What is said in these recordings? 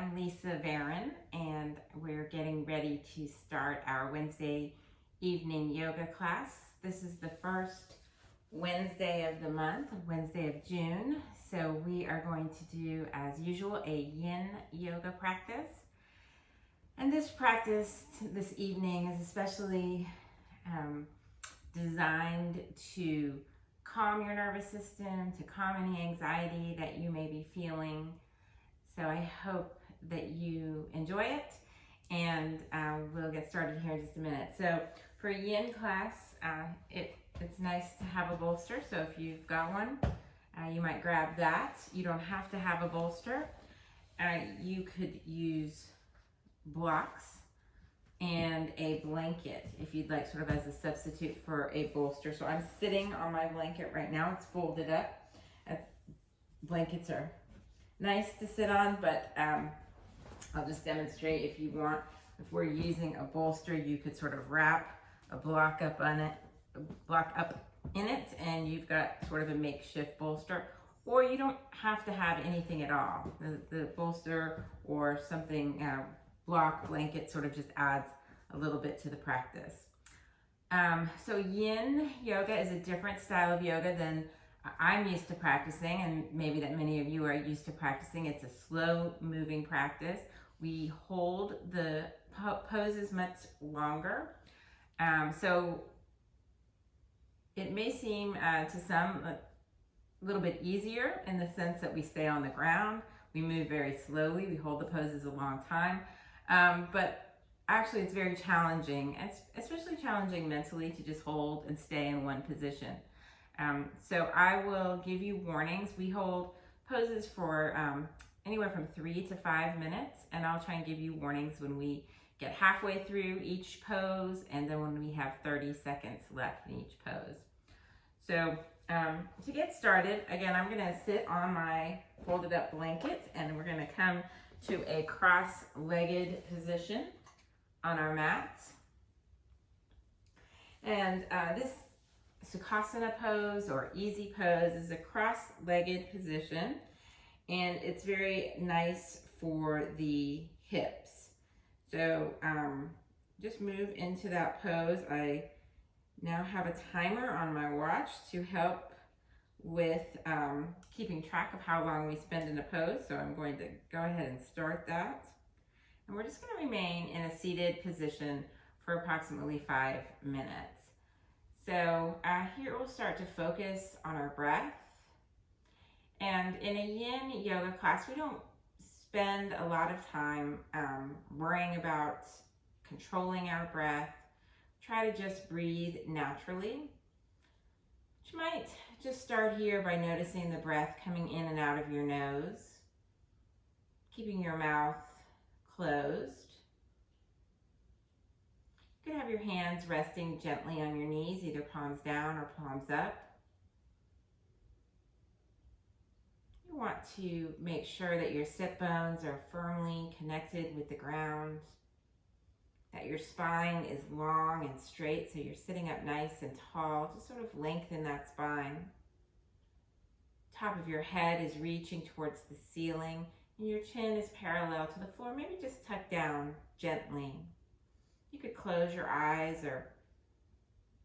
I'm Lisa Varon, and we're getting ready to start our Wednesday evening yoga class. This is the first Wednesday of the month, Wednesday of June. So we are going to do, as usual, a Yin Yoga practice. And this practice this evening is especially designed to calm your nervous system, to calm any anxiety that you may be feeling. So I hope that you enjoy it, and we'll get started here in just a minute. So for a Yin class, it's nice to have a bolster. So if you've got one, you might grab that. You don't have to have a bolster. You could use blocks and a blanket if you'd like, sort of as a substitute for a bolster. So I'm sitting on my blanket right now. It's folded up. Blankets are nice to sit on, but I'll just demonstrate if you want. If we're using a bolster, you could sort of wrap a block up in it, and you've got sort of a makeshift bolster. Or you don't have to have anything at all. The bolster or something, block, blanket, sort of just adds a little bit to the practice. So Yin Yoga is a different style of yoga than I'm used to practicing, and maybe that many of you are used to practicing. It's a slow moving practice. We hold the poses much longer. So it may seem to some a little bit easier in the sense that we stay on the ground. We move very slowly. We hold the poses a long time. But actually it's very challenging. It's especially challenging mentally to just hold and stay in one position. So I will give you warnings. We hold poses for anywhere from 3 to 5 minutes, and I'll try and give you warnings when we get halfway through each pose, and then when we have 30 seconds left in each pose. So to get started, again, I'm gonna sit on my folded up blanket, and we're gonna come to a cross-legged position on our mats. And this Sukhasana pose or easy pose is a cross-legged position, and it's very nice for the hips. So just move into that pose. I now have a timer on my watch to help with keeping track of how long we spend in a pose. So I'm going to go ahead and start that. And we're just going to remain in a seated position for approximately 5 minutes. So here we'll start to focus on our breath. And in a Yin Yoga class, we don't spend a lot of time worrying about controlling our breath. Try to just breathe naturally. You might just start here by noticing the breath coming in and out of your nose, keeping your mouth closed. You can have your hands resting gently on your knees, either palms down or palms up. You want to make sure that your sit bones are firmly connected with the ground, that your spine is long and straight, so you're sitting up nice and tall. Just sort of lengthen that spine. Top of your head is reaching towards the ceiling, and your chin is parallel to the floor. Maybe just tuck down gently. You could close your eyes or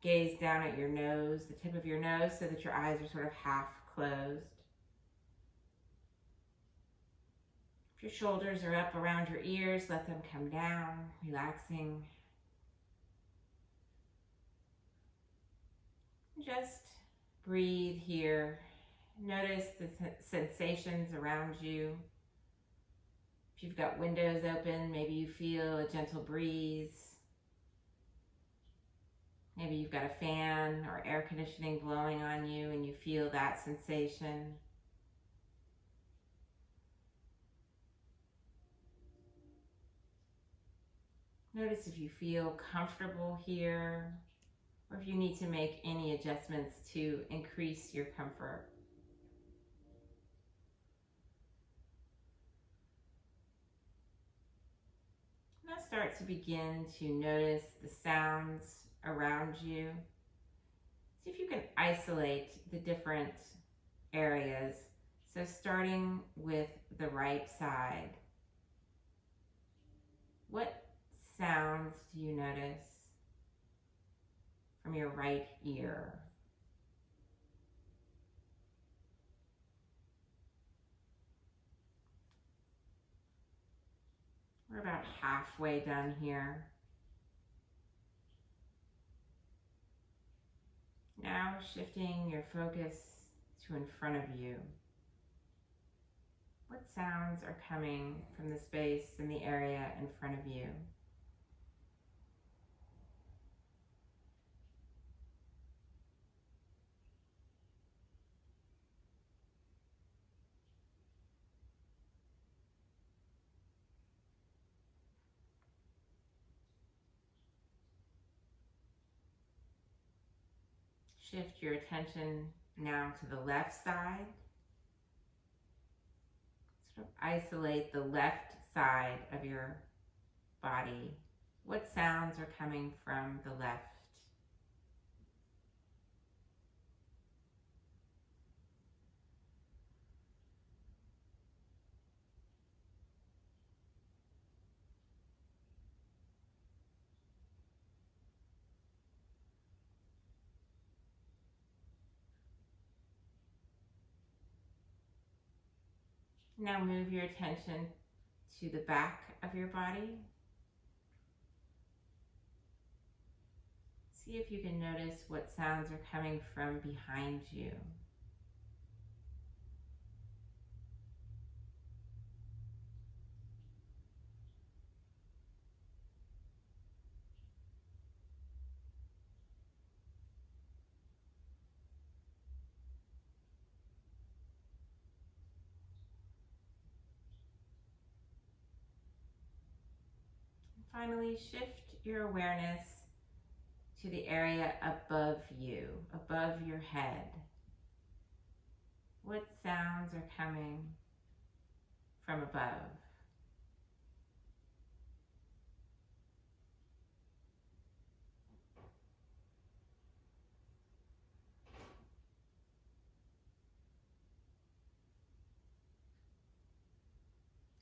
gaze down at your nose, the tip of your nose, so that your eyes are sort of half closed. If your shoulders are up around your ears, let them come down, relaxing. Just breathe here. Notice the sensations around you. If you've got windows open, maybe you feel a gentle breeze. Maybe you've got a fan or air conditioning blowing on you and you feel that sensation. Notice if you feel comfortable here, or if you need to make any adjustments to increase your comfort. Now start to begin to notice the sounds around you. See if you can isolate the different areas. So starting with the right side. What sounds do you notice from your right ear? We're about halfway done here. Now shifting your focus to in front of you. What sounds are coming from the space in the area in front of you? Shift your attention now to the left side. Sort of isolate the left side of your body. What sounds are coming from the left? Now move your attention to the back of your body. See if you can notice what sounds are coming from behind you. Finally, shift your awareness to the area above you, above your head. What sounds are coming from above?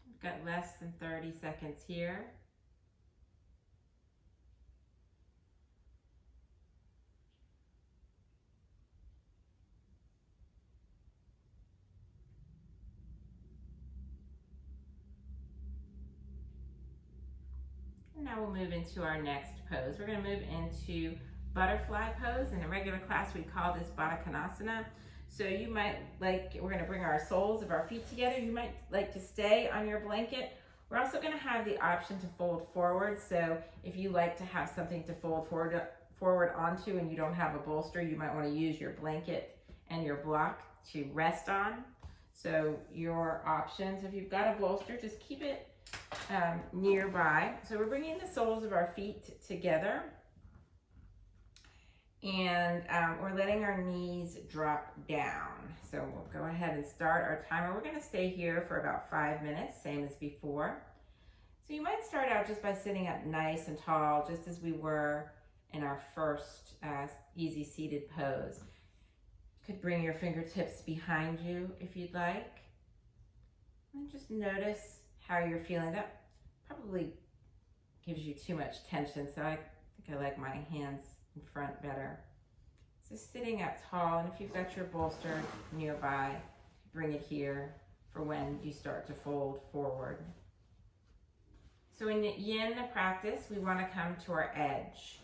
We've got less than 30 seconds here. Now we'll move into our next pose. We're going to move into butterfly pose. In a regular class, we call this Baddha Konasana. So you might like, we're going to bring our soles of our feet together. You might like to stay on your blanket. We're also going to have the option to fold forward. So if you like to have something to fold forward onto and you don't have a bolster, you might want to use your blanket and your block to rest on. So your options, if you've got a bolster, just keep it nearby. So we're bringing the soles of our feet together, and we're letting our knees drop down. So we'll go ahead and start our timer. We're going to stay here for about 5 minutes, same as before. So you might start out just by sitting up nice and tall, just as we were in our first easy seated pose. You could bring your fingertips behind you if you'd like, and just notice how you're feeling. That probably gives you too much tension, so I think I like my hands in front better. So sitting up tall, and if you've got your bolster nearby, bring it here for when you start to fold forward. So in Yin practice, we want to come to our edge.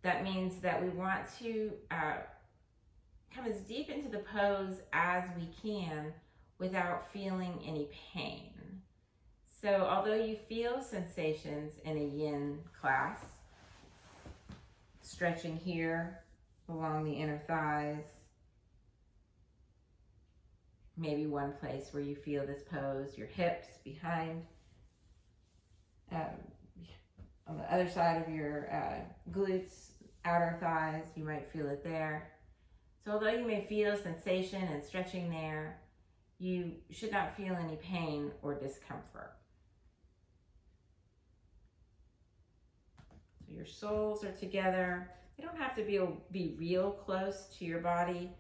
That means that we want to come as deep into the pose as we can without feeling any pain. So although you feel sensations in a Yin class, stretching here along the inner thighs, maybe one place where you feel this pose, your hips behind, on the other side of your glutes, outer thighs, you might feel it there. So although you may feel sensation and stretching there, you should not feel any pain or discomfort. So your soles are together. They don't have to be real close to your body.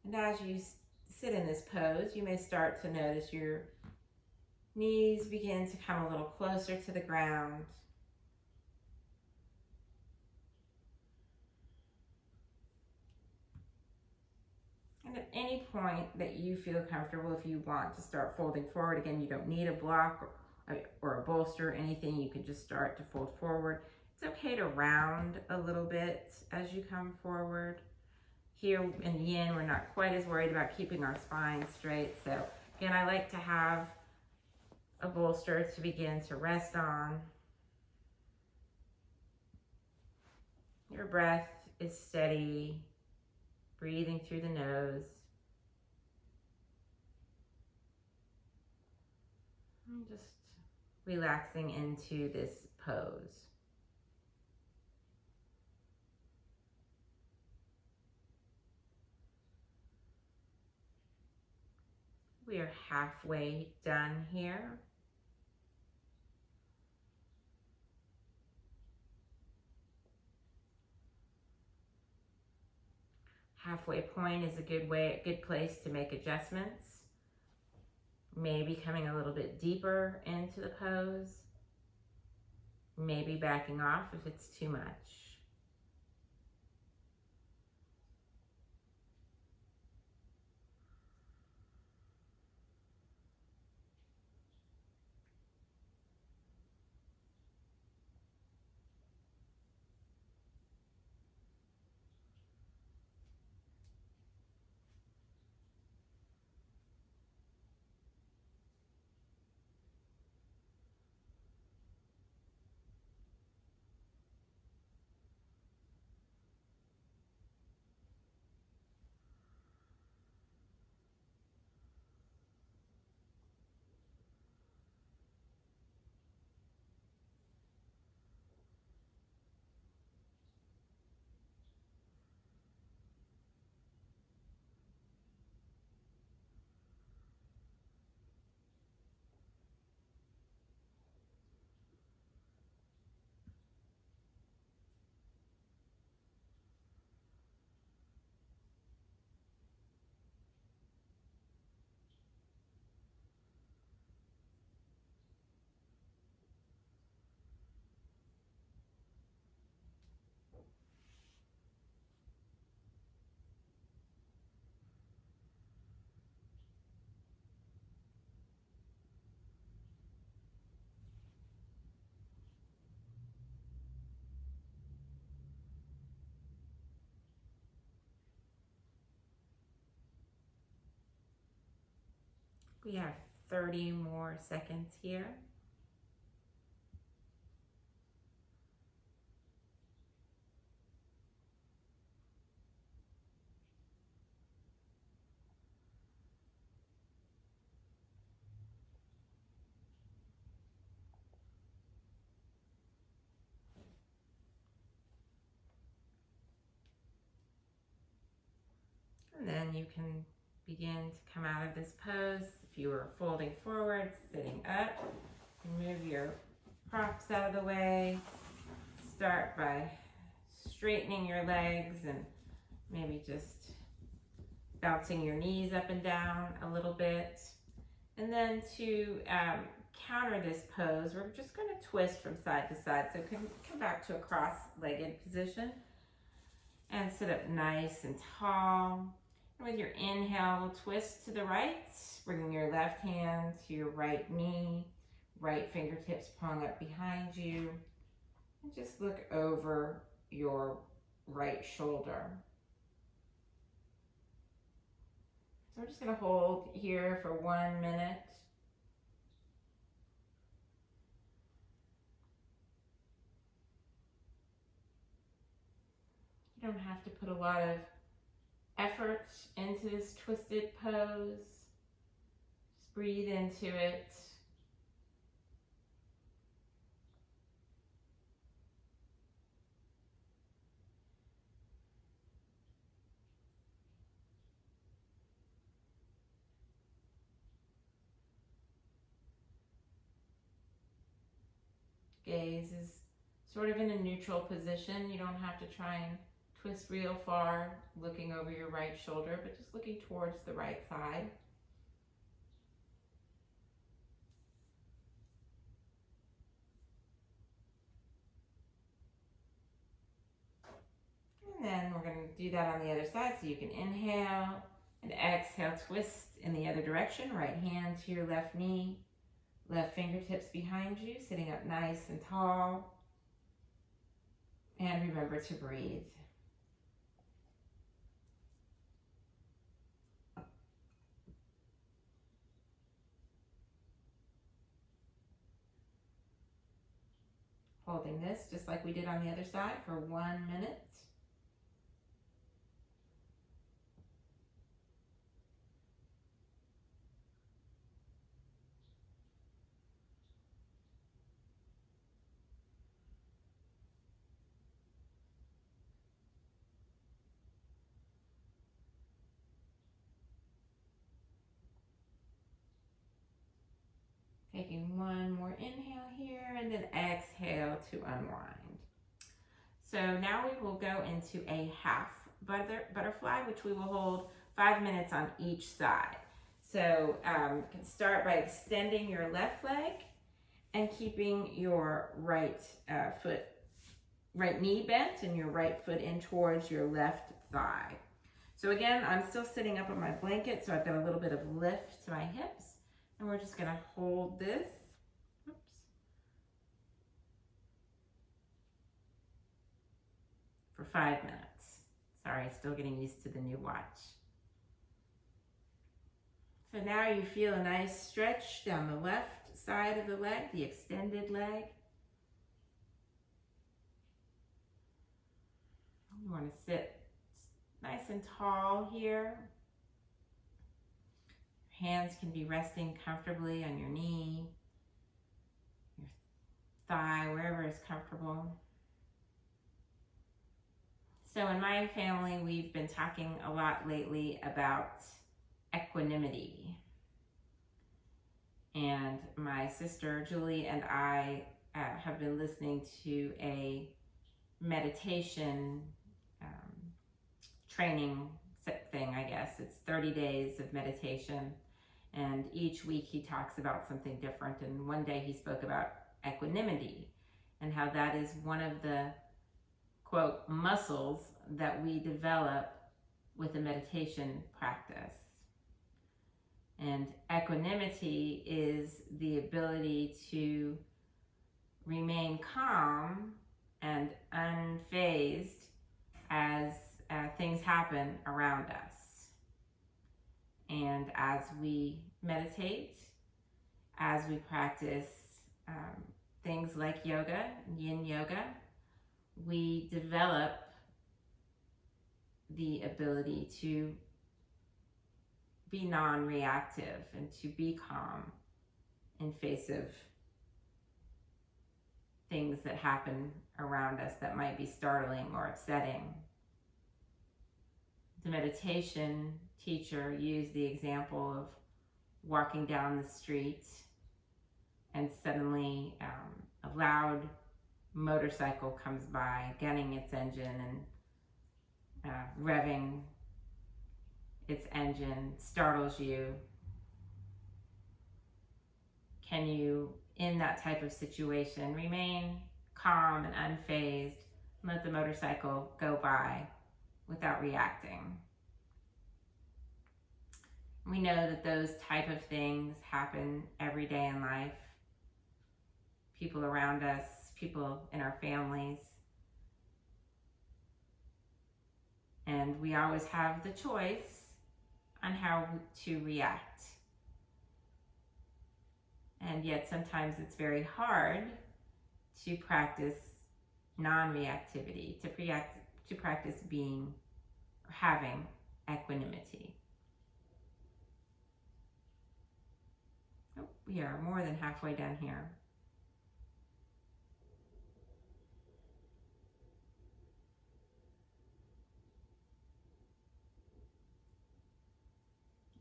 And as you sit in this pose, you may start to notice your Knees begin to come a little closer to the ground. And at any point that you feel comfortable, if you want to start folding forward, again, you don't need a block or a bolster or anything. You can just start to fold forward. It's okay to round a little bit as you come forward. Here in Yin, we're not quite as worried about keeping our spine straight. So again, I like to have a bolster to begin to rest on. Your breath is steady, breathing through the nose. And just relaxing into this pose. We are halfway done here. Halfway point is a good place to make adjustments. Maybe coming a little bit deeper into the pose. Maybe backing off if it's too much. We have 30 more seconds here. And then you can begin to come out of this pose. If you were folding forward, sitting up, move your props out of the way. Start by straightening your legs and maybe just bouncing your knees up and down a little bit. And then to counter this pose, we're just going to twist from side to side. So come back to a cross-legged position and sit up nice and tall. And with your inhale, we'll twist to the right, bringing your left hand to your right knee, right fingertips pulling up behind you, and just look over your right shoulder. So we're just going to hold here for 1 minute. You don't have to put a lot of effort into this twisted pose. Just breathe into it. Gaze is sort of in a neutral position. You don't have to try and twist real far, looking over your right shoulder, but just looking towards the right side. And then we're going to do that on the other side. So you can inhale and exhale, twist in the other direction. Right hand to your left knee, left fingertips behind you, sitting up nice and tall. And remember to breathe. Holding this just like we did on the other side for 1 minute. Taking one more inhale here and then exhale to unwind. So now we will go into a half butterfly, which we will hold 5 minutes on each side. So you can start by extending your left leg and keeping your right knee bent and your right foot in towards your left thigh. So again, I'm still sitting up on my blanket, so I've got a little bit of lift to my hips. And we're just going to hold this. Oops. For 5 minutes. Sorry, still getting used to the new watch. So now you feel a nice stretch down the left side of the leg, the extended leg. You want to sit nice and tall here. Hands can be resting comfortably on your knee, your thigh, wherever is comfortable. So in my family, we've been talking a lot lately about equanimity. And my sister Julie and I have been listening to a meditation training thing, I guess. It's 30 days of meditation. And each week he talks about something different. And one day he spoke about equanimity and how that is one of the, quote, muscles that we develop with a meditation practice. And equanimity is the ability to remain calm and unfazed as things happen around us. And as we meditate, as we practice things like yoga, Yin Yoga, we develop the ability to be non-reactive and to be calm in face of things that happen around us that might be startling or upsetting. The meditation teacher used the example of walking down the street and suddenly a loud motorcycle comes by, gunning its engine and revving its engine, startles you. Can you, in that type of situation, remain calm and unfazed and let the motorcycle go by without reacting? We know that those type of things happen every day in life. People around us, people in our families. And we always have the choice on how to react. And yet sometimes it's very hard to practice non-reactivity, to practice being or having equanimity. Oh, we are more than halfway done here.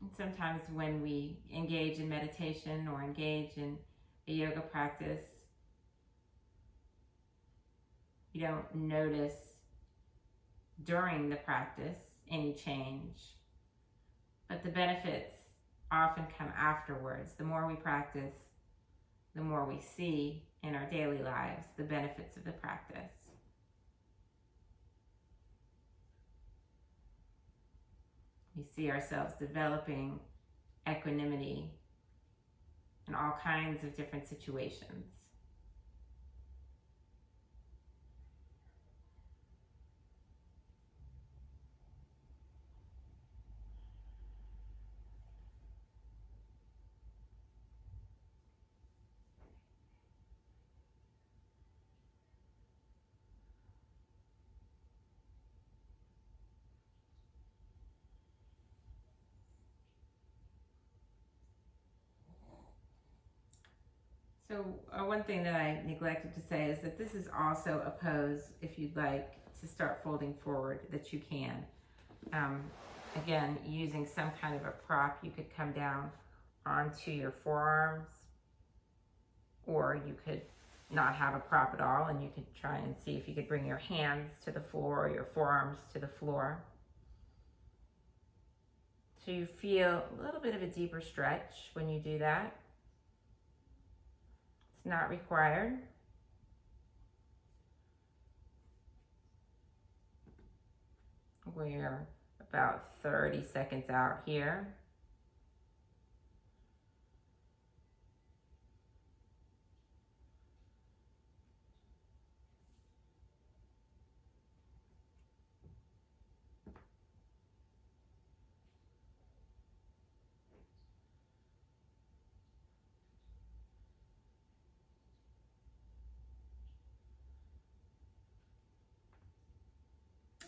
And sometimes when we engage in meditation or engage in a yoga practice, you don't notice during the practice any change, but the benefits often come afterwards. The more we practice, the more we see in our daily lives the benefits of the practice. We see ourselves developing equanimity in all kinds of different situations. So one thing that I neglected to say is that this is also a pose, if you'd like to start folding forward, that you can. Again, using some kind of a prop, you could come down onto your forearms, or you could not have a prop at all, and you could try and see if you could bring your hands to the floor or your forearms to the floor. So you feel a little bit of a deeper stretch when you do that. It's not required. We're about 30 seconds out here.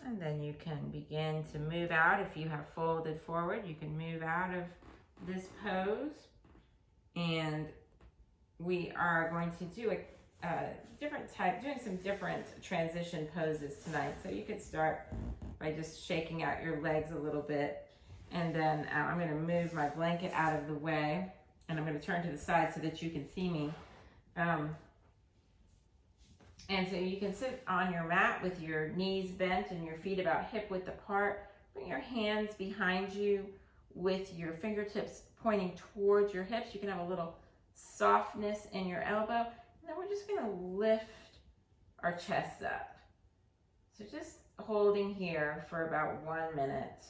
And then you can begin to move out. If you have folded forward, you can move out of this pose. And we are going to do doing some different transition poses tonight. So you could start by just shaking out your legs a little bit. And then I'm going to move my blanket out of the way. And I'm going to turn to the side so that you can see me. And so you can sit on your mat with your knees bent and your feet about hip width apart. Bring your hands behind you with your fingertips pointing towards your hips. You can have a little softness in your elbow. And then we're just going to lift our chests up. So just holding here for about 1 minute.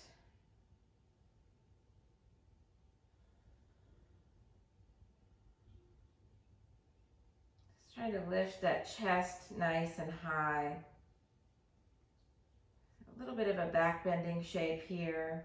Try to lift that chest nice and high. A little bit of a back bending shape here.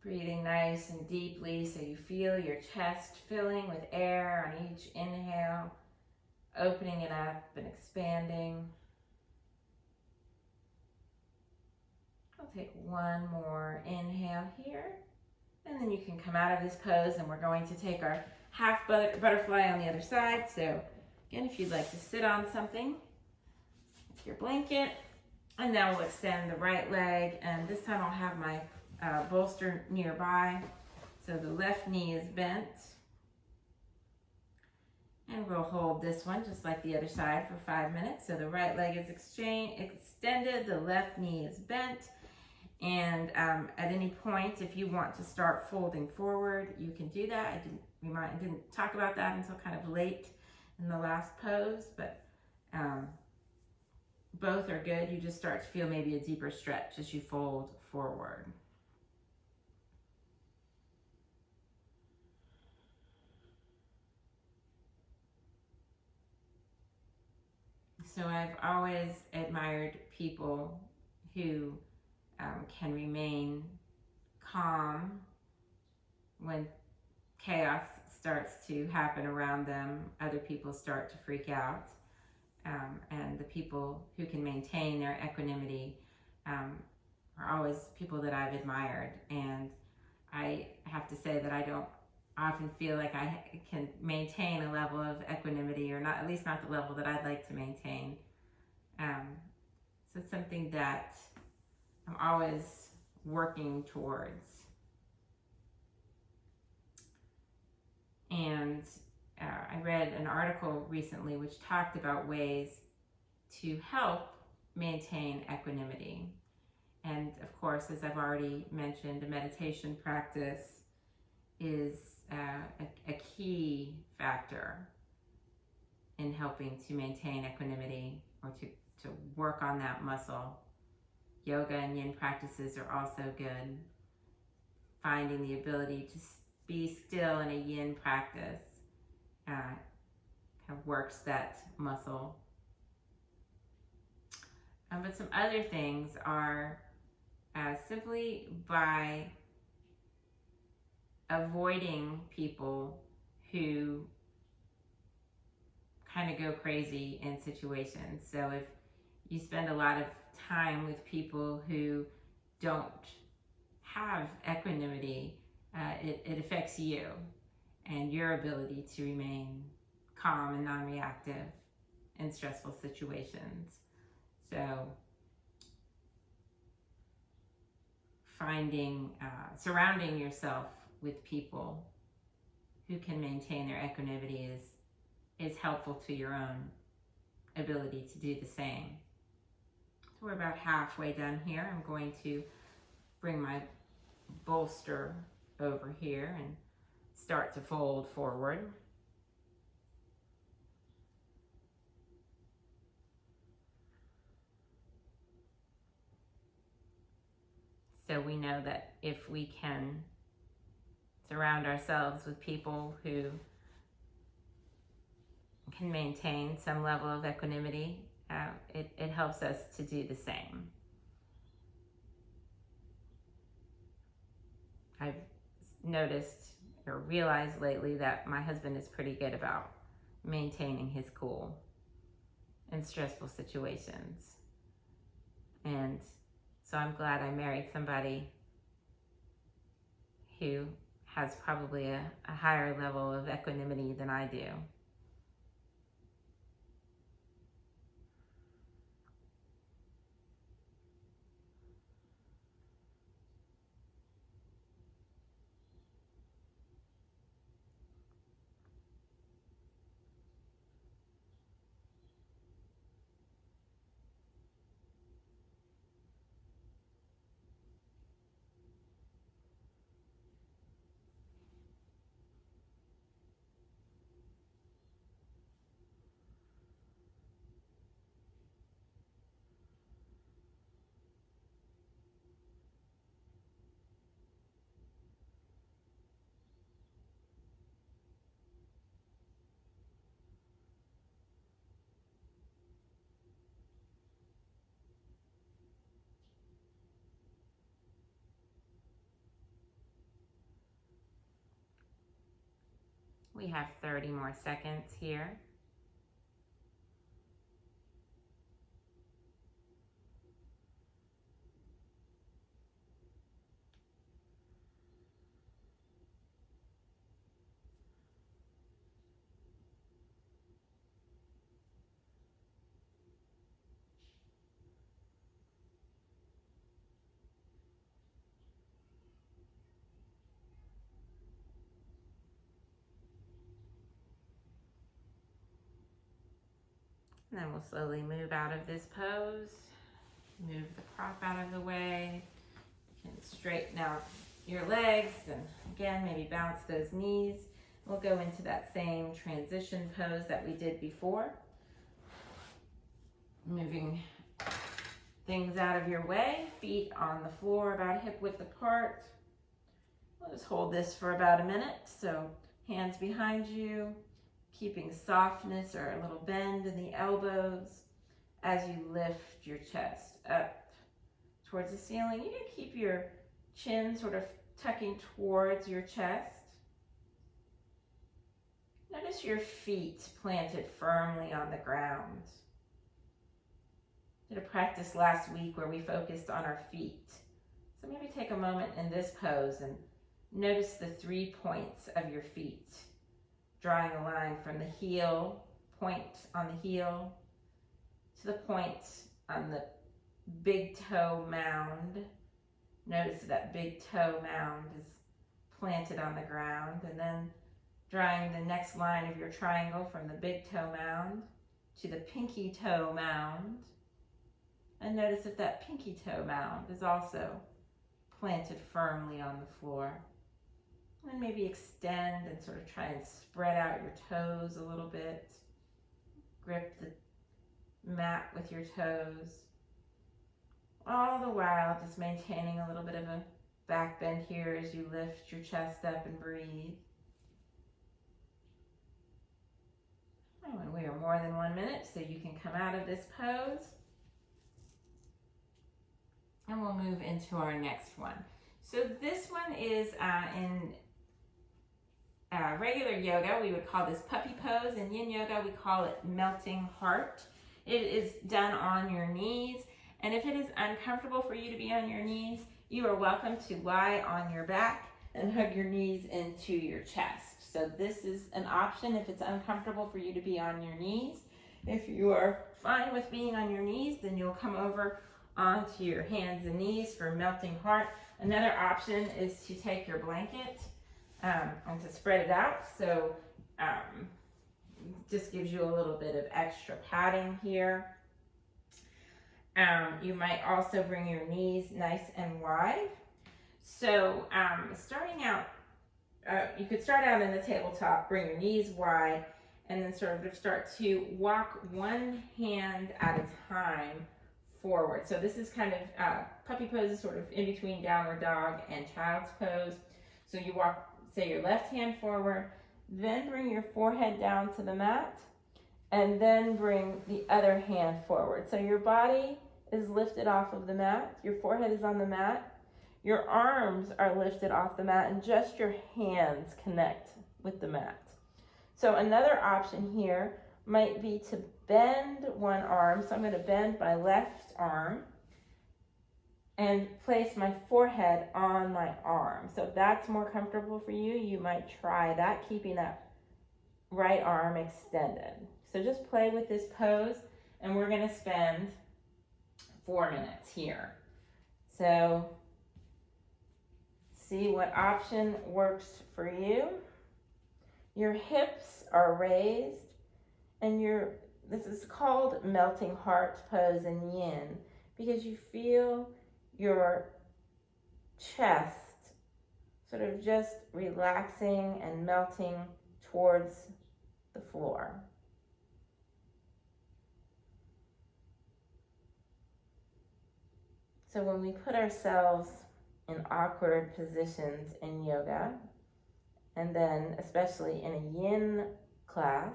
Breathing nice and deeply so you feel your chest filling with air on each inhale, opening it up and expanding. I'll take one more inhale here, and then you can come out of this pose, and we're going to take our half butterfly on the other side. So again, if you'd like to sit on something with your blanket, and now we'll extend the right leg, and this time I'll have my bolster nearby. So the left knee is bent. And we'll hold this one just like the other side for 5 minutes. So the right leg is extended, the left knee is bent. And at any point, if you want to start folding forward, you can do that. I didn't talk about that until kind of late in the last pose, but both are good. You just start to feel maybe a deeper stretch as you fold forward. So I've always admired people who can remain calm when chaos starts to happen around them. Other people start to freak out. And the people who can maintain their equanimity are always people that I've admired. And I have to say that I don't often feel like I can maintain a level of equanimity, or not, at least not the level that I'd like to maintain. So it's something that I'm always working towards. And I read an article recently which talked about ways to help maintain equanimity. And of course, as I've already mentioned, a meditation practice is a key factor in helping to maintain equanimity or to work on that muscle. Yoga and yin practices are also good. Finding the ability to be still in a yin practice kind of works that muscle. But some other things are simply by avoiding people who kind of go crazy in situations. So if you spend a lot of time with people who don't have equanimity, it affects you and your ability to remain calm and non-reactive in stressful situations. So surrounding yourself with people who can maintain their equanimity is helpful to your own ability to do the same. So we're about halfway done here. I'm going to bring my bolster over here and start to fold forward. So we know that if we can surround ourselves with people who can maintain some level of equanimity, it helps us to do the same. I've noticed or realized lately that my husband is pretty good about maintaining his cool in stressful situations. And so I'm glad I married somebody who has probably a higher level of equanimity than I do. We have 30 more seconds here. And then we'll slowly move out of this pose. Move the prop out of the way. You can straighten out your legs and again, maybe bounce those knees. We'll go into that same transition pose that we did before. Moving things out of your way, feet on the floor about hip width apart. We'll just hold this for about a minute. So hands behind you, keeping softness or a little bend in the elbows as you lift your chest up towards the ceiling. You can keep your chin sort of tucking towards your chest. Notice your feet planted firmly on the ground. Did a practice last week where we focused on our feet. So maybe take a moment in this pose and notice the 3 points of your feet. Drawing a line from the heel, point on the heel, to the point on the big toe mound. Notice that big toe mound is planted on the ground, and then drawing the next line of your triangle from the big toe mound to the pinky toe mound. And notice if that pinky toe mound is also planted firmly on the floor. And maybe extend and sort of try and spread out your toes a little bit. Grip the mat with your toes. All the while just maintaining a little bit of a back bend here as you lift your chest up and breathe. And when we are more than 1 minute, so you can come out of this pose. And we'll move into our next one. So this one is in regular yoga, we would call this puppy pose. In Yin Yoga, we call it melting heart. It is done on your knees. And if it is uncomfortable for you to be on your knees, you are welcome to lie on your back and hug your knees into your chest. So this is an option if it's uncomfortable for you to be on your knees. If you are fine with being on your knees, then you'll come over onto your hands and knees for melting heart. Another option is to take your blanket and to spread it out. So just gives you a little bit of extra padding here. You might also bring your knees nice and wide. So starting out, you could start out in the tabletop, bring your knees wide, and then sort of start to walk one hand at a time forward. So this is kind of puppy pose is sort of in between downward dog and child's pose. So you walk, say, your left hand forward, then bring your forehead down to the mat, and then bring the other hand forward. So your body is lifted off of the mat, your forehead is on the mat, your arms are lifted off the mat, and just your hands connect with the mat. So another option here might be to bend one arm. So I'm going to bend my left arm and place my forehead on my arm. So if that's more comfortable for you, you might try that, keeping that right arm extended. So just play with this pose, and we're going to spend 4 minutes here. So see what option works for you. Your hips are raised, and this is called melting heart pose in Yin, because you feel your chest sort of just relaxing and melting towards the floor. So when we put ourselves in awkward positions in yoga, and then especially in a Yin class,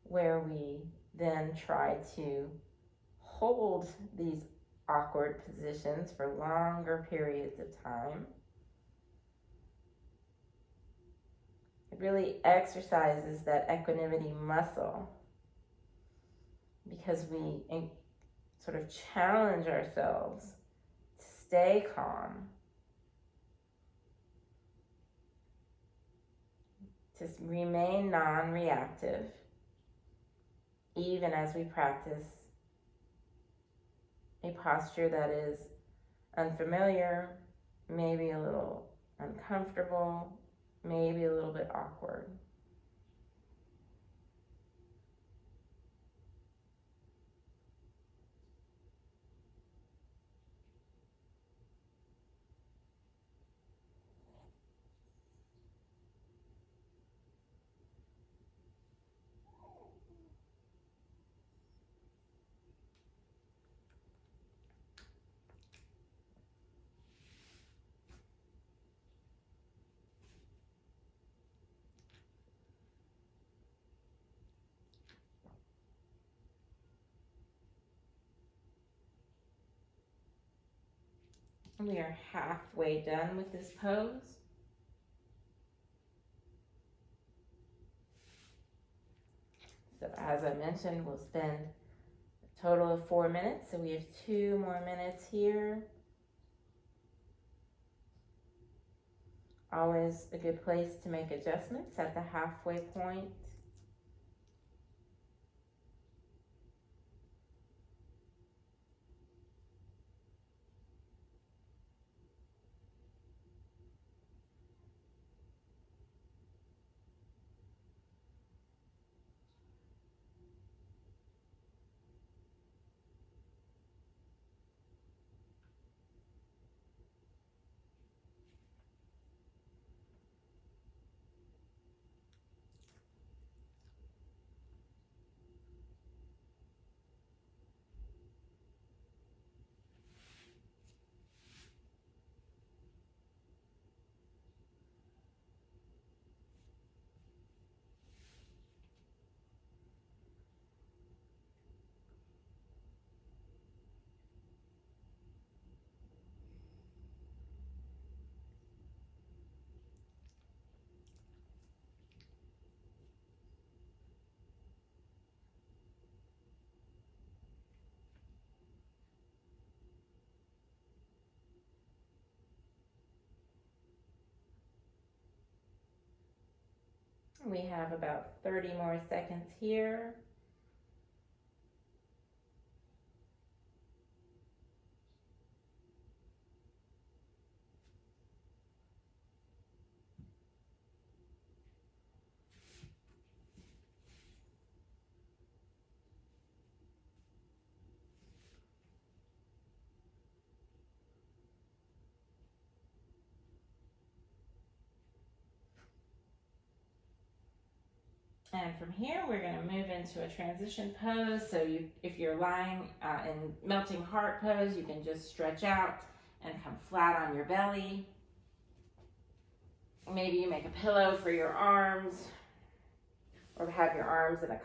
where we then try to hold these awkward positions for longer periods of time, it really exercises that equanimity muscle, because we sort of challenge ourselves to stay calm, to remain non-reactive, even as we practice a posture that is unfamiliar, maybe a little uncomfortable, maybe a little bit awkward. We are halfway done with this pose. So as I mentioned, we'll spend a total of 4 minutes. So we have 2 more minutes here. Always a good place to make adjustments at the halfway point. We have about 30 more seconds here. And from here, we're going to move into a transition pose. So if you're lying in melting heart pose, you can just stretch out and come flat on your belly. Maybe you make a pillow for your arms, or have your arms in a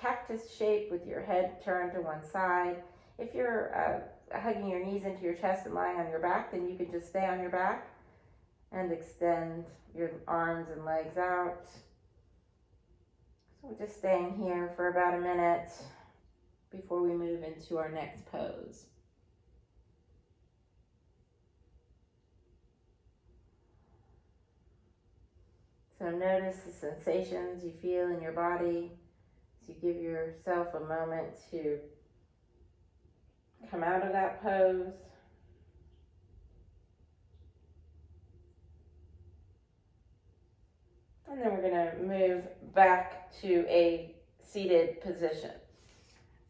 cactus shape with your head turned to one side. If you're hugging your knees into your chest and lying on your back, then you can just stay on your back and extend your arms and legs out. So we're just staying here for about a minute before we move into our next pose. So notice the sensations you feel in your body as you give yourself a moment to come out of that pose. And then we're going to move back to a seated position.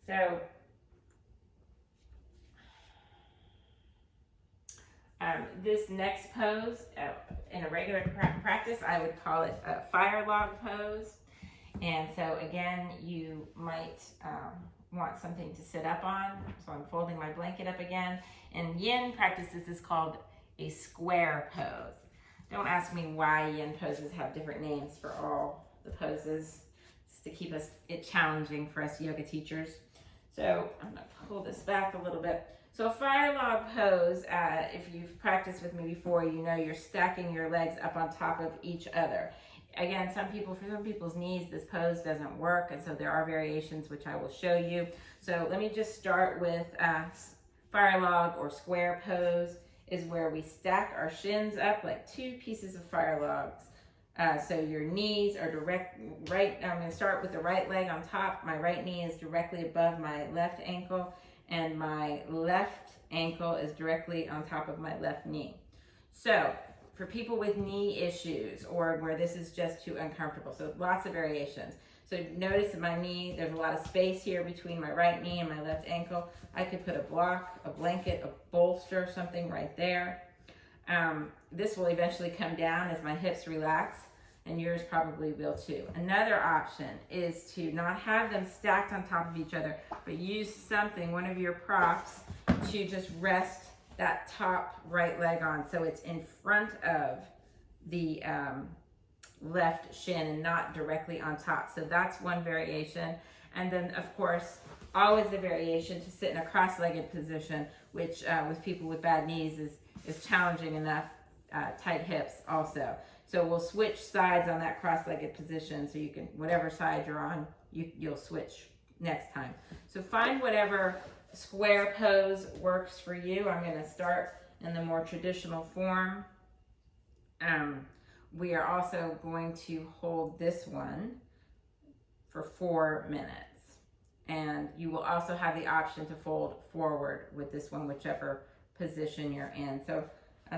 So this next pose, in a regular practice, I would call it a fire log pose. And so again, you might want something to sit up on. So I'm folding my blanket up again. In Yin practice, this is called a square pose. Don't ask me why Yin poses have different names for all the poses. It's to keep it challenging for us yoga teachers. So I'm going to pull this back a little bit. So a fire log pose, if you've practiced with me before, you know you're stacking your legs up on top of each other. Again, for some people's knees, this pose doesn't work, and so there are variations which I will show you. So let me just start with fire log or square pose is where we stack our shins up like two pieces of fire logs. So your knees are I'm going to start with the right leg on top. My right knee is directly above my left ankle, and my left ankle is directly on top of my left knee. So for people with knee issues or where this is just too uncomfortable, so lots of variations. So notice in my knee, there's a lot of space here between my right knee and my left ankle. I could put a block, a blanket, a bolster, something right there. This will eventually come down as my hips relax, and yours probably will too. Another option is to not have them stacked on top of each other, but use something, one of your props, to just rest that top right leg on so it's in front of the left shin and not directly on top. So that's one variation. And then of course, always the variation to sit in a cross-legged position, which with people with bad knees is challenging enough, tight hips also. So we'll switch sides on that cross-legged position, so you can, whatever side you're on, you'll switch next time. So find whatever square pose works for you. I'm going to start in the more traditional form. We are also going to hold this one for 4 minutes. And you will also have the option to fold forward with this one, whichever position you're in. So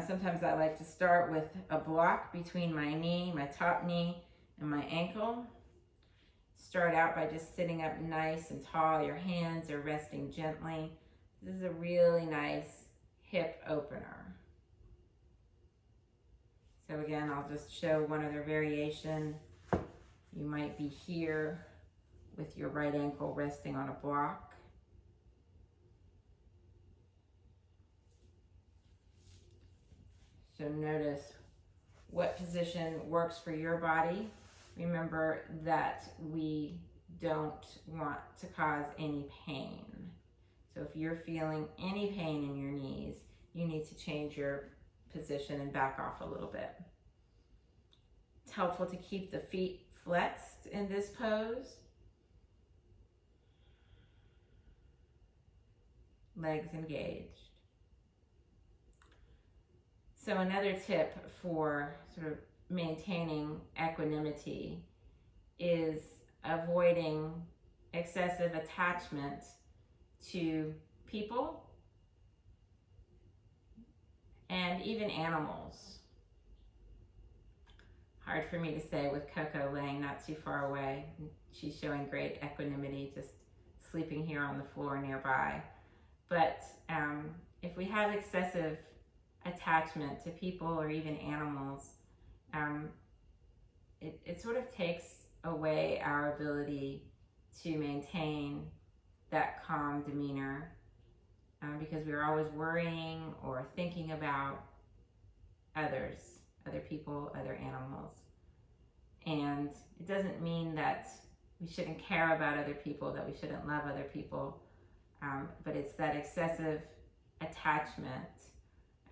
sometimes I like to start with a block between my knee, my top knee, and my ankle. Start out by just sitting up nice and tall. Your hands are resting gently. This is a really nice hip opener. So again, I'll just show one other variation. You might be here with your right ankle resting on a block. So notice what position works for your body. Remember that we don't want to cause any pain. So if you're feeling any pain in your knees, you need to change your position and back off a little bit. It's helpful to keep the feet flexed in this pose. Legs engaged. So another tip for sort of maintaining equanimity is avoiding excessive attachment to people and even animals. Hard for me to say with Coco laying not too far away. She's showing great equanimity, just sleeping here on the floor nearby. But if we have excessive attachment to people or even animals, it sort of takes away our ability to maintain that calm demeanor, because we're always worrying or thinking about others, other people, other animals. And it doesn't mean that we shouldn't care about other people, that we shouldn't love other people, but it's that excessive attachment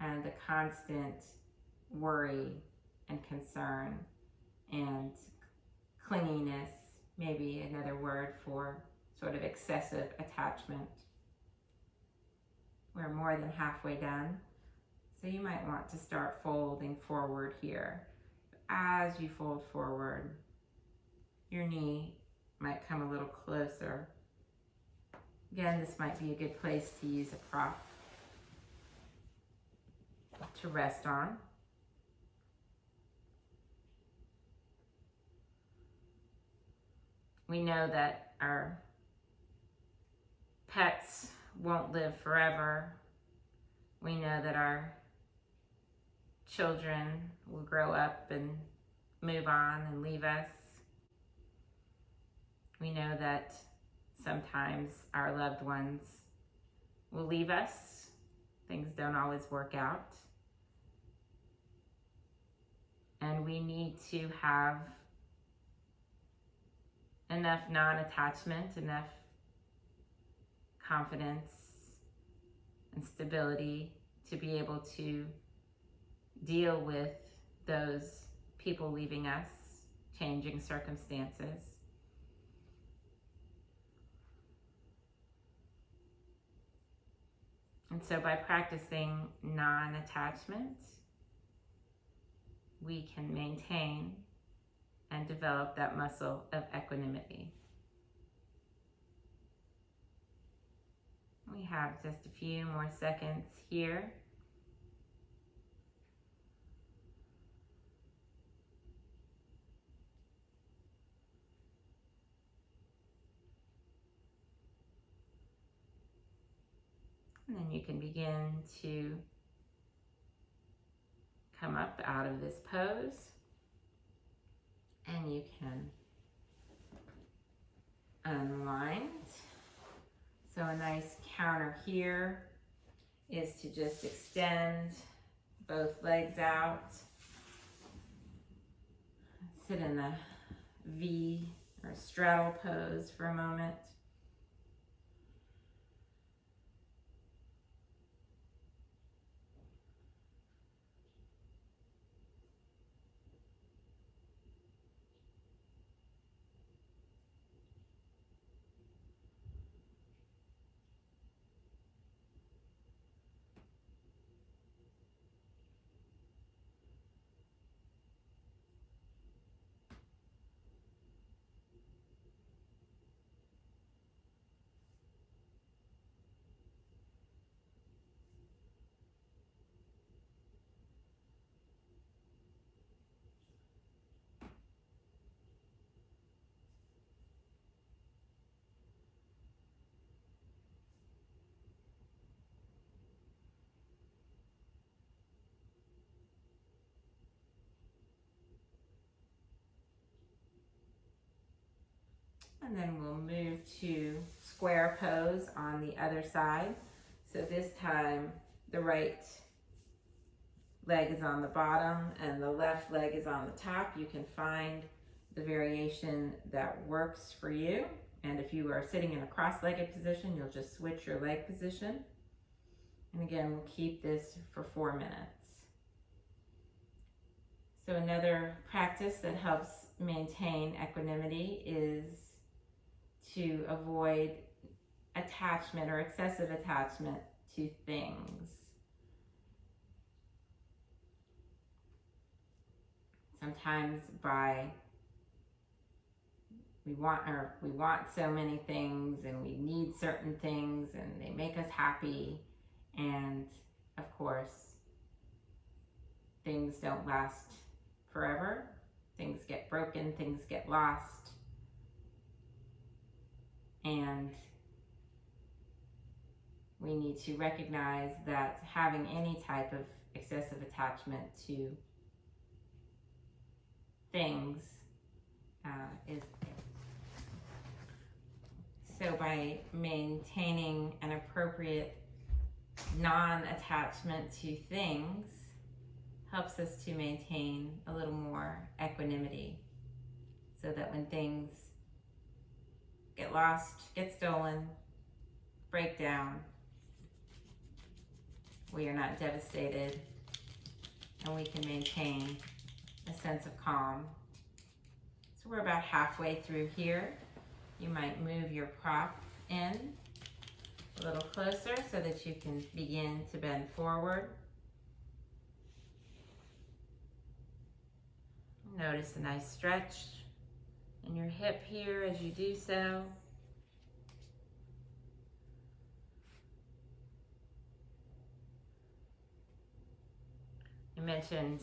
and the constant worry and concern and clinginess, maybe another word for sort of excessive attachment. We're more than halfway done, so you might want to start folding forward here. As you fold forward, your knee might come a little closer. Again, this might be a good place to use a prop to rest on. We know that our pets won't live forever. We know that our children will grow up and move on and leave us. We know that sometimes our loved ones will leave us. Things don't always work out. And we need to have enough non-attachment, enough confidence and stability to be able to deal with those people leaving us, changing circumstances. And so by practicing non-attachment, we can maintain and develop that muscle of equanimity. We have just a few more seconds here. And then you can begin to come up out of this pose, and you can unwind. So a nice counter here is to just extend both legs out. Sit in the V or straddle pose for a moment. And then we'll move to square pose on the other side. So this time the right leg is on the bottom and the left leg is on the top. You can find the variation that works for you. And if you are sitting in a cross-legged position, you'll just switch your leg position. And again, we'll keep this for 4 minutes. So another practice that helps maintain equanimity is to avoid attachment or excessive attachment to things. Sometimes by we want so many things, and we need certain things, and they make us happy. And of course, things don't last forever. Things get broken, things get lost. And we need to recognize that having any type of excessive attachment to things is so by maintaining an appropriate non-attachment to things helps us to maintain a little more equanimity, so that when things get lost, get stolen, break down, we are not devastated, and we can maintain a sense of calm. So we're about halfway through here. You might move your prop in a little closer so that you can begin to bend forward. Notice a nice stretch in your hip here as you do so. I mentioned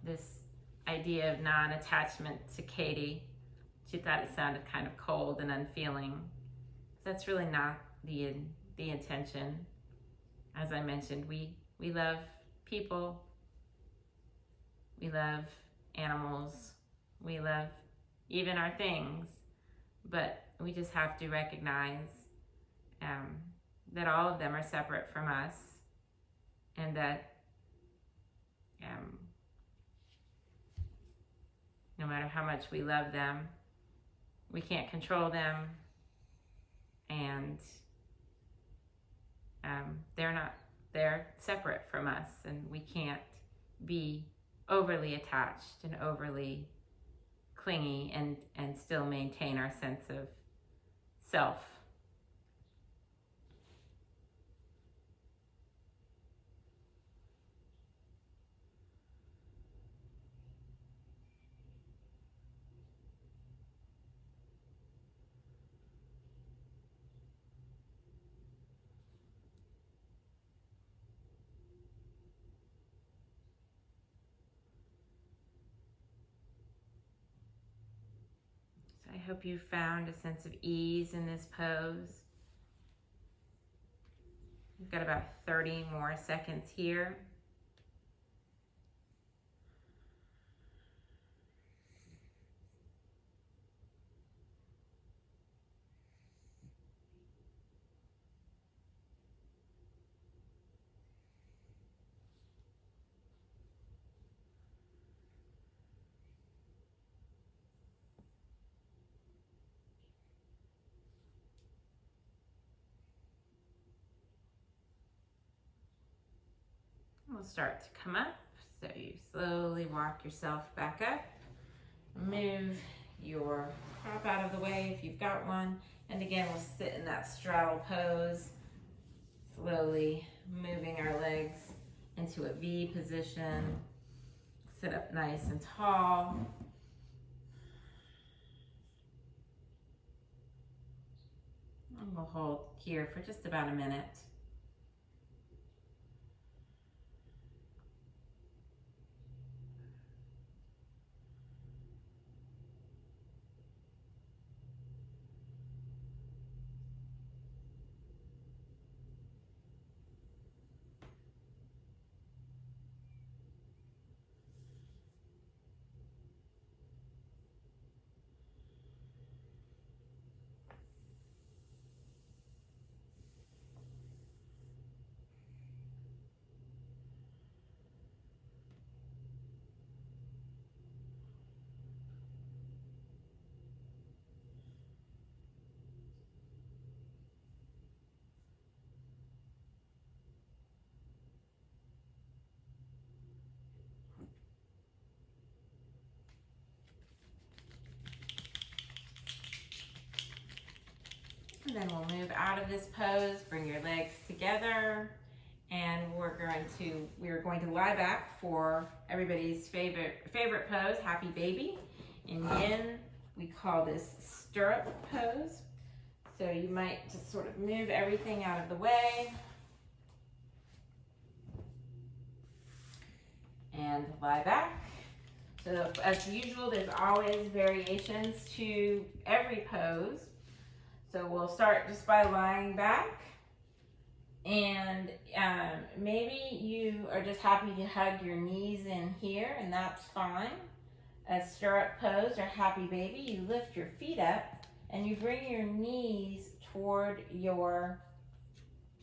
this idea of non-attachment to Katie. She thought it sounded kind of cold and unfeeling. That's really not the intention. As I mentioned, we love people, we love animals, we love even our things, but we just have to recognize that all of them are separate from us, and that no matter how much we love them, we can't control them, and they're separate from us, and we can't be overly attached and overly clingy and still maintain our sense of self. I hope you found a sense of ease in this pose. We've got about 30 more seconds here. We'll start to come up, so you slowly walk yourself back up. Move your prop out of the way if you've got one, and again we'll sit in that straddle pose, slowly moving our legs into a V position. Sit up nice and tall. And we'll hold here for just about a minute. And then we'll move out of this pose, bring your legs together, and we're going to lie back for everybody's favorite pose, Happy Baby. In Yin, we call this stirrup pose. So you might just sort of move everything out of the way and lie back. So as usual, there's always variations to every pose. So we'll start just by lying back, and maybe you are just happy to hug your knees in here, and that's fine. A stirrup pose or happy baby, you lift your feet up and you bring your knees toward your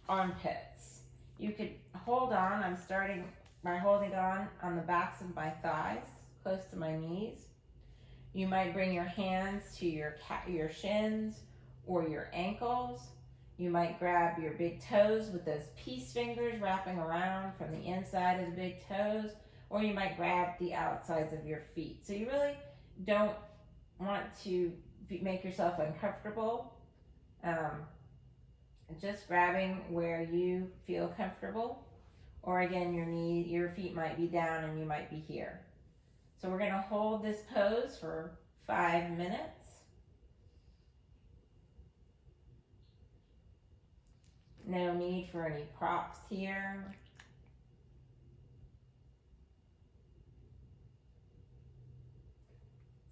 armpits. You could hold on. I'm starting by holding on the backs of my thighs, close to my knees. You might bring your hands to your shins or your ankles. You might grab your big toes with those peace fingers wrapping around from the inside of the big toes, or you might grab the outsides of your feet. So you really don't want to make yourself uncomfortable. Just grabbing where you feel comfortable, or again, your feet might be down and you might be here. So we're going to hold this pose for 5 minutes. No need for any props here.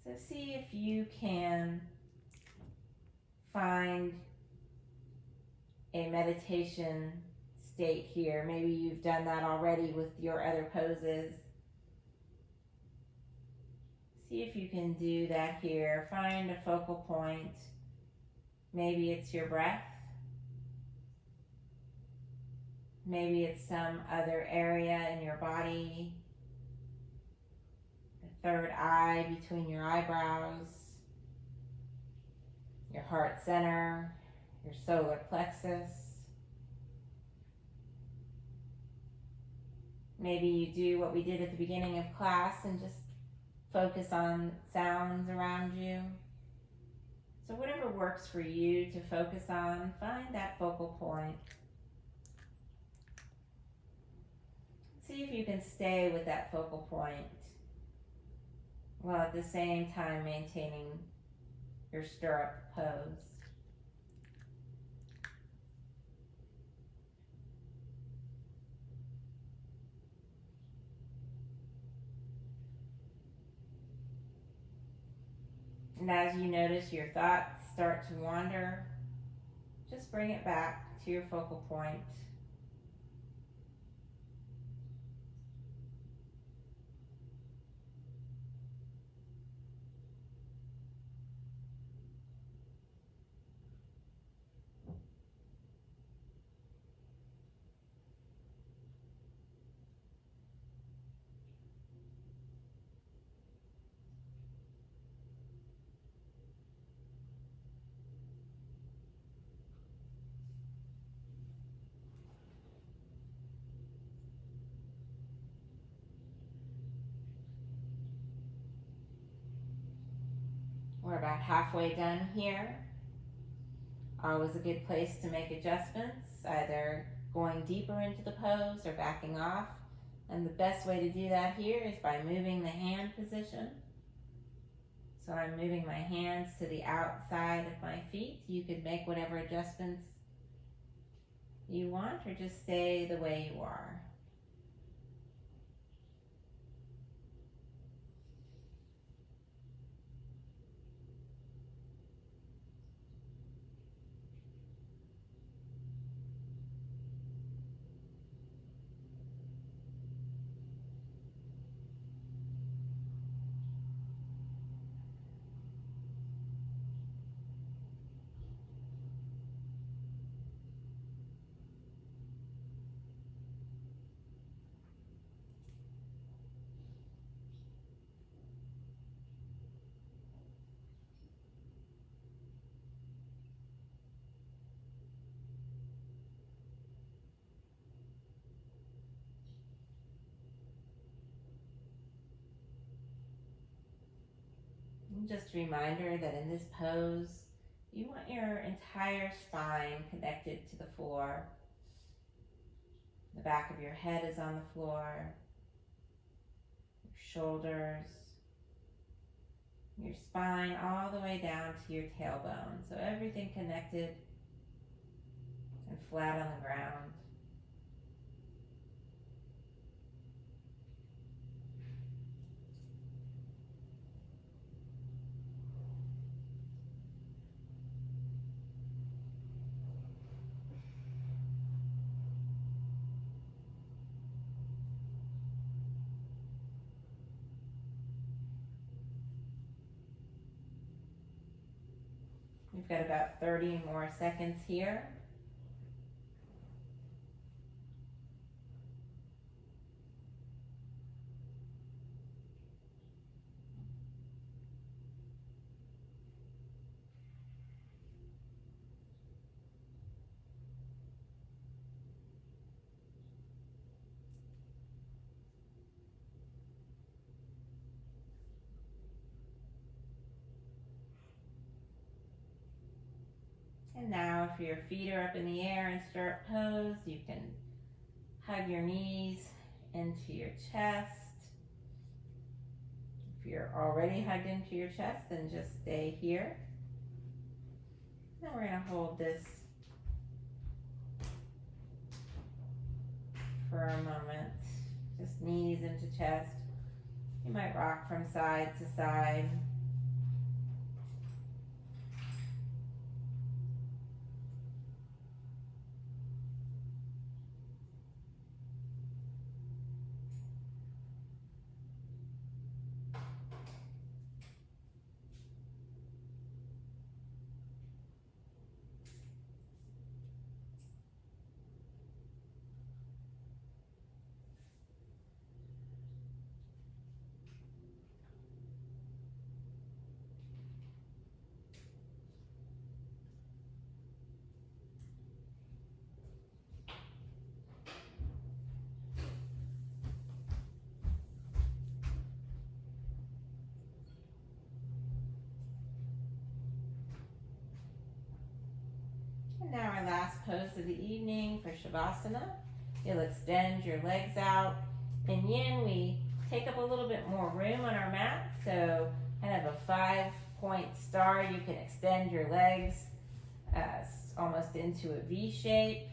So see if you can find a meditation state here. Maybe you've done that already with your other poses. See if you can do that here. Find a focal point. Maybe it's your breath. Maybe it's some other area in your body. The third eye between your eyebrows. Your heart center. Your solar plexus. Maybe you do what we did at the beginning of class and just focus on sounds around you. So whatever works for you to focus on, find that focal point. See if you can stay with that focal point while at the same time maintaining your stirrup pose. And as you notice your thoughts start to wander, just bring it back to your focal point. We're about halfway done here. Always a good place to make adjustments, either going deeper into the pose or backing off. And the best way to do that here is by moving the hand position. So I'm moving my hands to the outside of my feet. You could make whatever adjustments you want, or just stay the way you are. Just a reminder that in this pose, you want your entire spine connected to the floor. The back of your head is on the floor, your shoulders, your spine all the way down to your tailbone. So everything connected and flat on the ground. We've got about 30 more seconds here. And now if your feet are up in the air in stirrup pose, you can hug your knees into your chest. If you're already hugged into your chest, then just stay here. Now we're going to hold this for a moment. Just knees into chest. You might rock from side to side. And now our last pose of the evening for Shavasana. You'll extend your legs out. In Yin, we take up a little bit more room on our mat. So kind of a 5-point star. You can extend your legs almost into a V shape.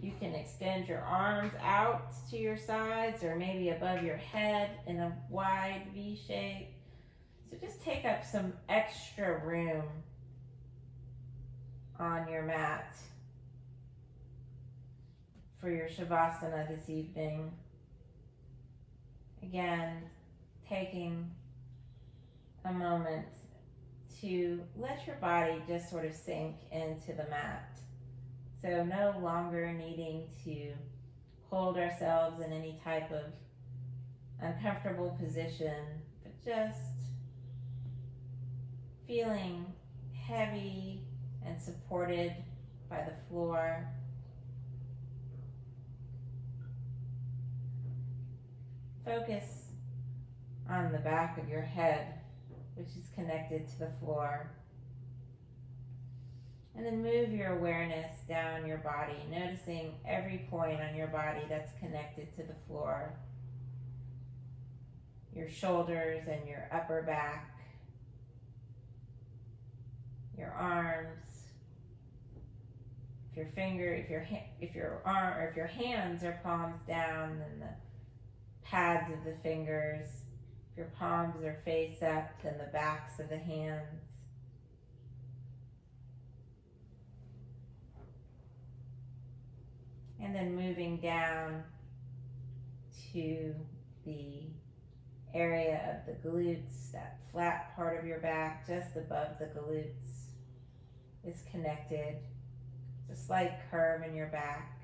You can extend your arms out to your sides or maybe above your head in a wide V shape. So just take up some extra room on your mat for your Shavasana this evening. Again, taking a moment to let your body just sort of sink into the mat. So no longer needing to hold ourselves in any type of uncomfortable position, but just feeling heavy and supported by the floor. Focus on the back of your head, which is connected to the floor. And then move your awareness down your body, noticing every point on your body that's connected to the floor. Your shoulders and your upper back, your arms. If your hands are palms down, then the pads of the fingers. If your palms are face up, then the backs of the hands. And then moving down to the area of the glutes, that flat part of your back just above the glutes is connected. It's a slight curve in your back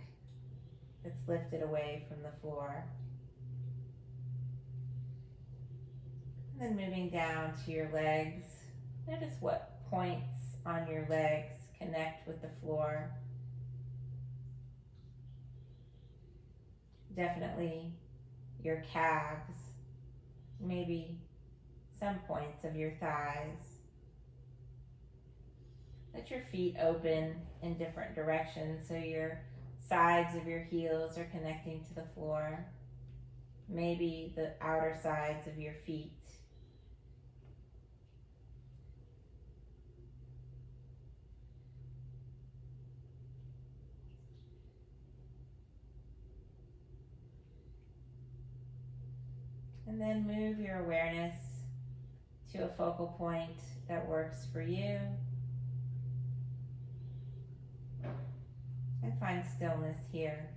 that's lifted away from the floor. And then moving down to your legs. Notice what points on your legs connect with the floor. Definitely your calves, maybe some points of your thighs. Let your feet open in different directions so your sides of your heels are connecting to the floor. Maybe the outer sides of your feet. And then move your awareness to a focal point that works for you. And find stillness here.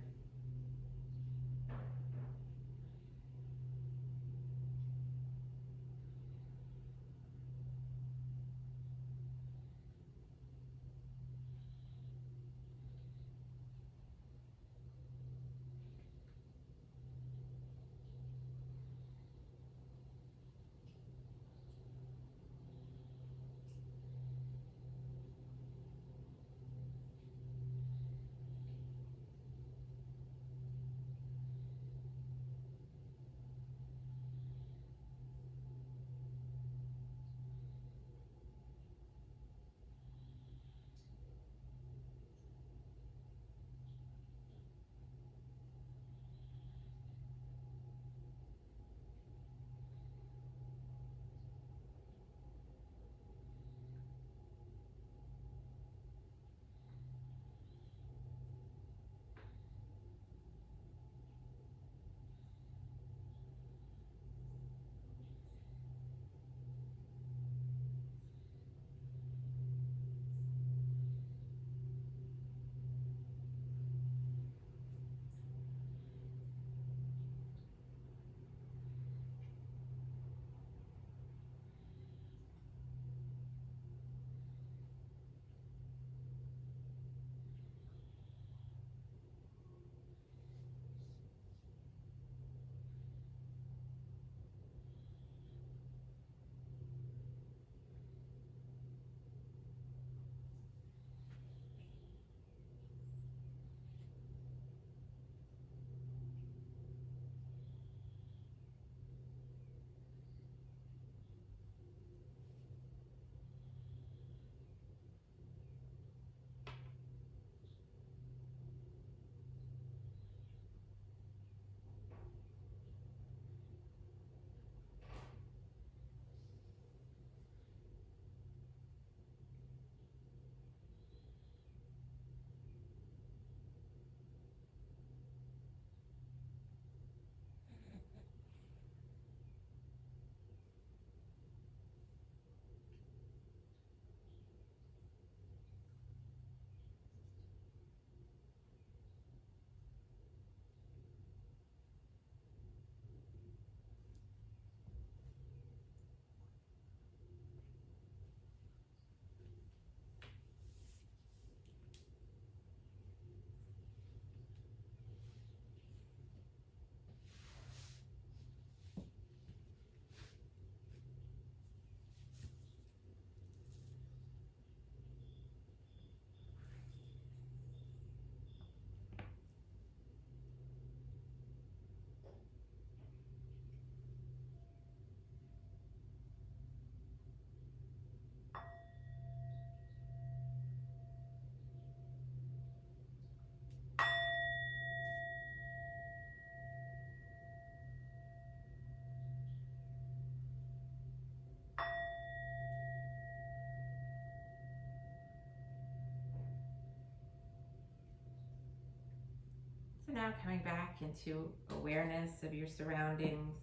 So now coming back into awareness of your surroundings,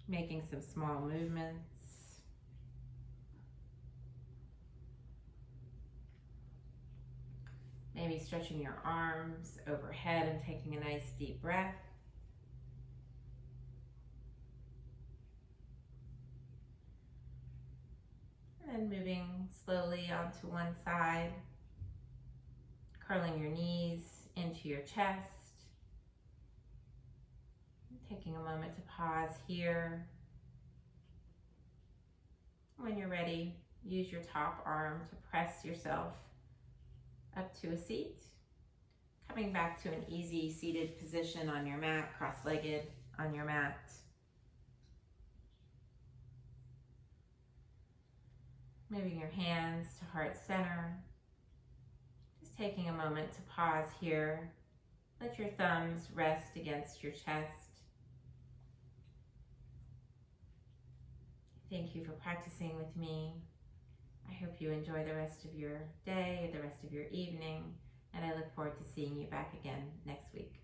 making some small movements. Maybe stretching your arms overhead and taking a nice deep breath. And then moving slowly onto one side, curling your knees into your chest. Taking a moment to pause here. When you're ready, use your top arm to press yourself up to a seat. Coming back to an easy seated position on your mat, cross-legged on your mat. Moving your hands to heart center. Just taking a moment to pause here. Let your thumbs rest against your chest. Thank you for practicing with me. I hope you enjoy the rest of your day, the rest of your evening, and I look forward to seeing you back again next week.